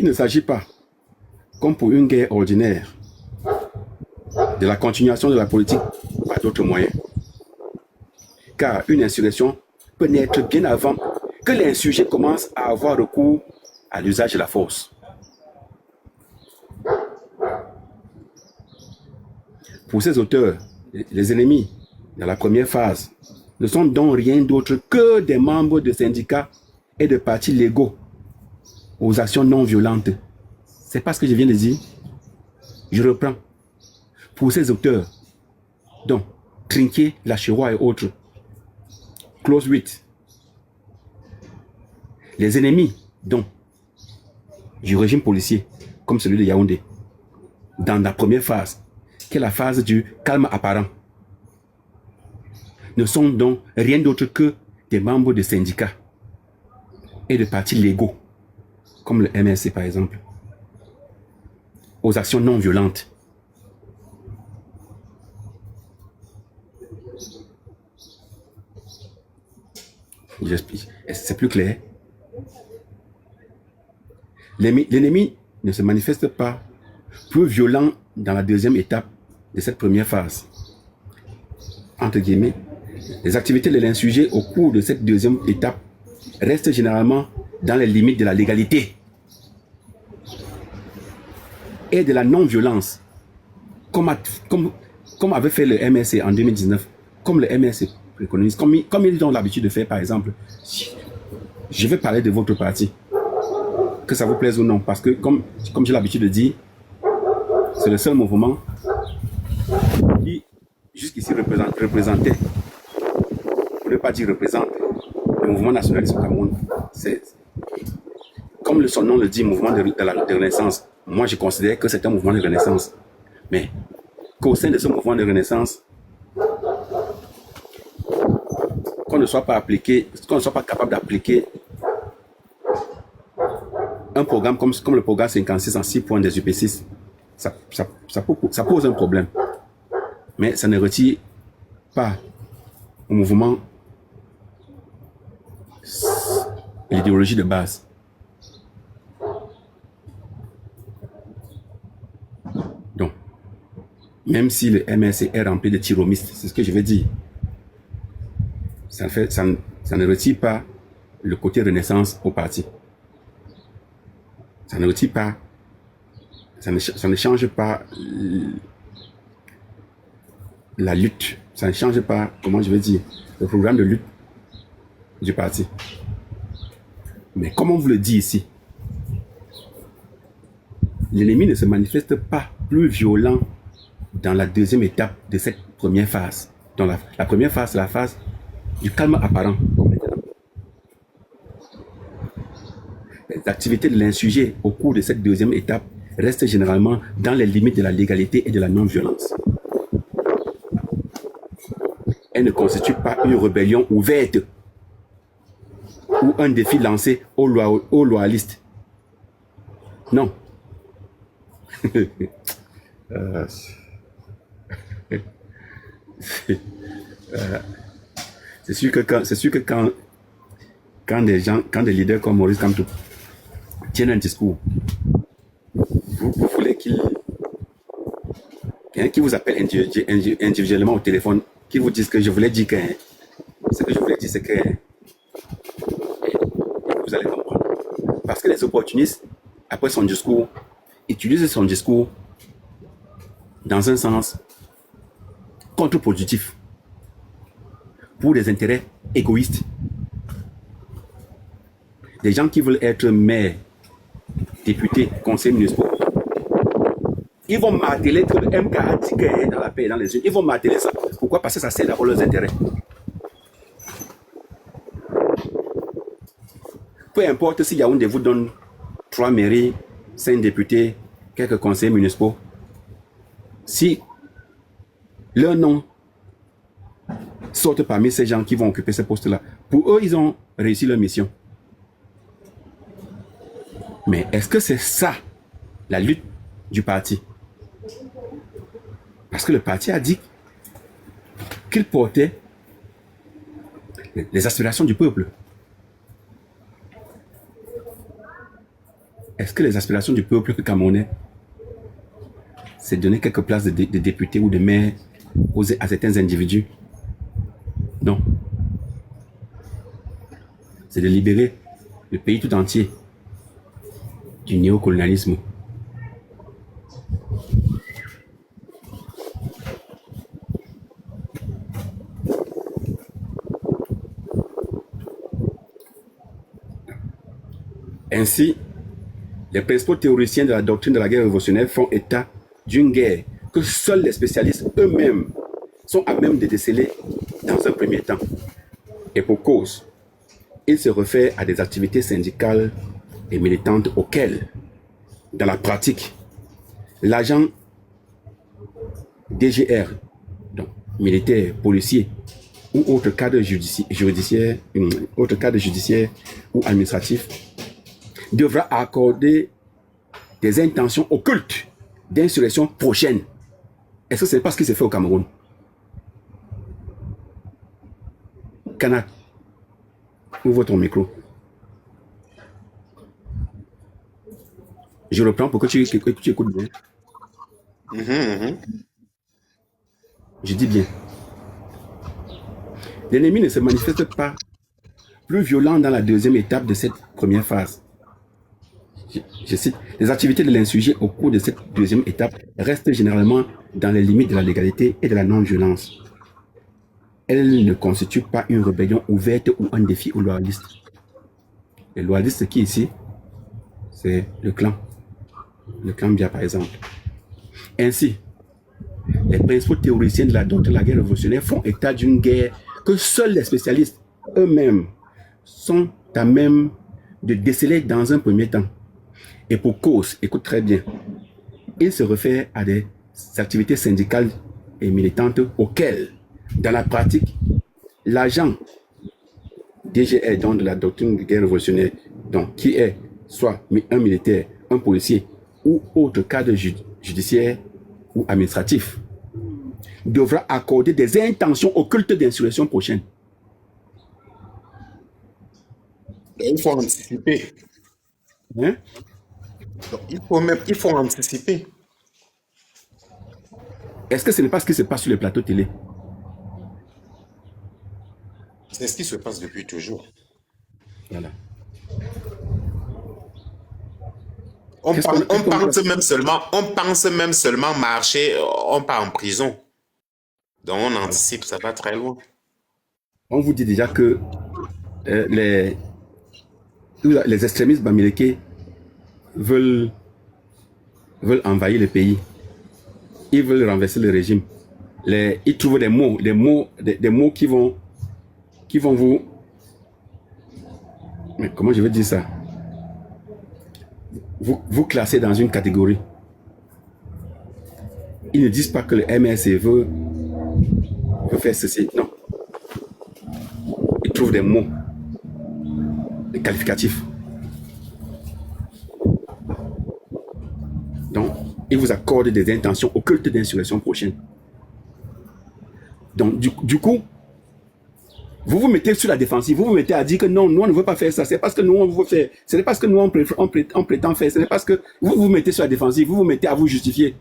Il ne s'agit pas, comme pour une guerre ordinaire, de la continuation de la politique par d'autres moyens. Car une insurrection peut naître bien avant que l'insurgé commence à avoir recours à l'usage de la force. Pour ces auteurs, les ennemis, dans la première phase, ne sont donc rien d'autre que des membres de syndicats et de partis légaux aux actions non violentes. C'est pas ce que je viens de dire. Je reprends. Pour ces auteurs, donc, Trinquet, Lacheroix et autres, Clause 8. Les ennemis, donc, du régime policier, comme celui de Yaoundé, dans la première phase, qui est la phase du calme apparent, ne sont donc rien d'autre que des membres de syndicats et de partis légaux, comme le MRC par exemple, aux actions non violentes. J'explique. C'est plus clair. L'ennemi ne se manifeste pas plus violent dans la deuxième étape de cette première phase. Entre guillemets, les activités de l'insurgé au cours de cette deuxième étape restent généralement dans les limites de la légalité et de la non-violence, comme avait fait le MRC en 2019, comme le MRC préconise, comme ils ont l'habitude de faire, par exemple. Je vais parler de votre parti, que ça vous plaise ou non, parce que comme j'ai l'habitude de dire, c'est le seul mouvement qui jusqu'ici représentait, pour ne pas dire représente, le mouvement nationaliste au Cameroun. C'est, comme son nom le dit, mouvement de renaissance. Moi, je considère que c'est un mouvement de renaissance. Mais qu'au sein de ce mouvement de renaissance, qu'on ne soit pas capable d'appliquer un programme comme le programme 56 en 6 points des UP6, ça pose un problème. Mais ça ne retire pas au mouvement l'idéologie de base. Donc, même si le MRC est rempli de tyromistes, c'est ce que je vais dire, ça ne retire pas le côté renaissance au parti. Ça ne retire pas, ça ne change pas la lutte, ça ne change pas, comment je vais dire, le programme de lutte du parti. Mais comme on vous le dit ici, l'ennemi ne se manifeste pas plus violent dans la deuxième étape de cette première phase. Dans la première phase, c'est la phase du calme apparent. Les activités de l'insurgé au cours de cette deuxième étape restent généralement dans les limites de la légalité et de la non-violence. Elle ne constitue pas une rébellion ouverte ou un défi lancé aux loyalistes. Non. C'est sûr que quand des leaders comme Maurice Kamto tiennent un discours, vous voulez qu'il vous appelle individuellement au téléphone, qu'il vous dise que je voulais dire que ce que je voulais dire, c'est que vous allez comprendre. Parce que les opportunistes, après son discours, utilisent son discours dans un sens contre-productif pour des intérêts égoïstes. Des gens qui veulent être maires, députés, conseillers municipaux, ils vont marteler que le MK a dit qu'il est dans la paix et dans les unes. Ils vont marteler ça. Pourquoi? Parce que ça sert d'abord leurs intérêts. Peu importe si Yaoundé vous donne 3 mairies, 5 députés, quelques conseillers municipaux, si leur nom sortent parmi ces gens qui vont occuper ces postes-là, pour eux, ils ont réussi leur mission. Mais est-ce que c'est ça, la lutte du parti? Parce que le parti a dit qu'il portait les aspirations du peuple. Est-ce que les aspirations du peuple camerounais, c'est donner quelques places de députés ou de maires à certains individus? Non. C'est de libérer le pays tout entier du néocolonialisme. Ainsi, les principaux théoriciens de la doctrine de la guerre révolutionnaire font état d'une guerre que seuls les spécialistes eux-mêmes sont à même de déceler dans un premier temps. Et pour cause, ils se réfèrent à des activités syndicales et militantes auxquelles, dans la pratique, l'agent DGR, donc militaire, policier ou autre cadre judiciaire ou administratif, devra accorder des intentions occultes d'insurrection prochaine. Est-ce que ce n'est pas ce qui s'est fait au Cameroun? Kanak, ouvre ton micro. Je reprends pour que tu écoutes bien. Je dis bien. L'ennemi ne se manifeste pas plus violent dans la deuxième étape de cette première phase. Je cite, les activités de l'insurgé au cours de cette deuxième étape restent généralement dans les limites de la légalité et de la non-violence. Elles ne constituent pas une rébellion ouverte ou un défi aux loyalistes. Les loyalistes qui ici, c'est le clan Bia par exemple. Ainsi, les principaux théoriciens de la doctrine de la guerre révolutionnaire font état d'une guerre que seuls les spécialistes eux-mêmes sont à même de déceler dans un premier temps. Et pour cause, écoute très bien, ils se réfèrent à des activités syndicales et militantes auxquelles, dans la pratique, l'agent DGR, donc de la doctrine de guerre révolutionnaire, donc qui est soit un militaire, un policier ou autre cadre judiciaire ou administratif, devra accorder des intentions occultes d'insurrection prochaine. Il faut anticiper. Hein? Donc, il faut anticiper. Est-ce que ce n'est pas ce qui se passe sur les plateaux télé? C'est ce qui se passe depuis toujours. Voilà. On pense même seulement marcher, on part en prison. Donc on anticipe, ça va très loin. On vous dit déjà que les extrémistes bamileke veulent envahir le pays. Ils veulent renverser le régime. Ils trouvent des mots qui vont vous... Mais comment je vais dire ça? Vous classer dans une catégorie. Ils ne disent pas que le MRC veut faire ceci. Non. Ils trouvent des mots, des qualificatifs. Donc, ils vous accordent des intentions occultes d'insurrection prochaine. Donc, du coup, vous vous mettez sur la défensive, vous vous mettez à dire que non, nous on ne veut pas faire ça, c'est parce que nous on veut faire, ce n'est pas ce que nous on prétend faire, ce n'est pas ce que vous vous mettez sur la défensive, vous vous mettez à vous justifier.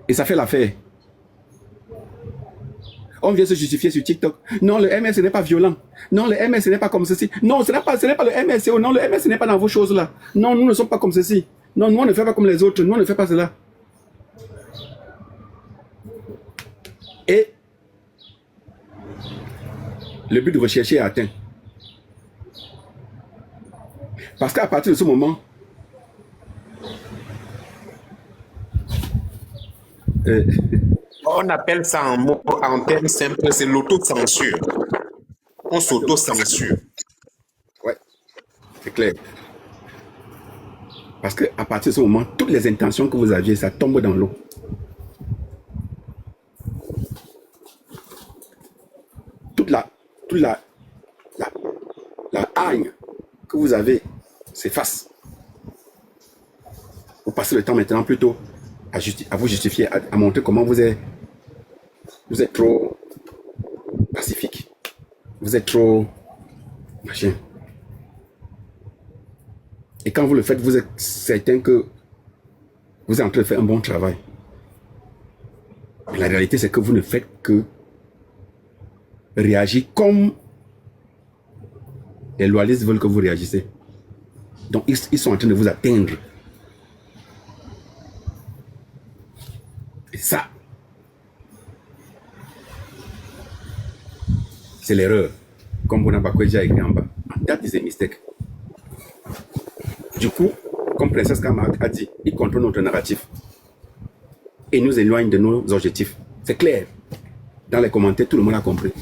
Et ça fait l'affaire. On vient se justifier sur TikTok. Non, le MRC n'est pas violent. Non, le MRC n'est pas comme ceci. Non, ce n'est pas le MRC. Non, le MRC n'est pas dans vos choses là. Non, nous ne sommes pas comme ceci. Non, nous on ne fait pas comme les autres. Nous on ne fait pas cela. Et le but de rechercher est atteint. Parce qu'à partir de ce moment, on appelle ça en termes simples, c'est l'autocensure. On s'auto-censure. Ouais, c'est clair. Parce qu'à partir de ce moment, toutes les intentions que vous aviez, ça tombe dans l'eau. Toute la haine que vous avez s'efface. Vous passez le temps maintenant plutôt à vous justifier, à montrer comment vous êtes trop pacifique. Vous êtes trop machin. Et quand vous le faites, vous êtes certain que vous êtes en train de faire un bon travail. Mais la réalité, c'est que vous ne faites que réagir comme les loyalistes veulent que vous réagissez. Donc, ils sont en train de vous atteindre. Et ça, c'est l'erreur. Comme Bonaparte a écrit en bas. That is a mistake. Du coup, comme Princesse Camargue a dit, il contrôle notre narratif. Et nous éloigne de nos objectifs. C'est clair. Dans les commentaires, tout le monde a compris.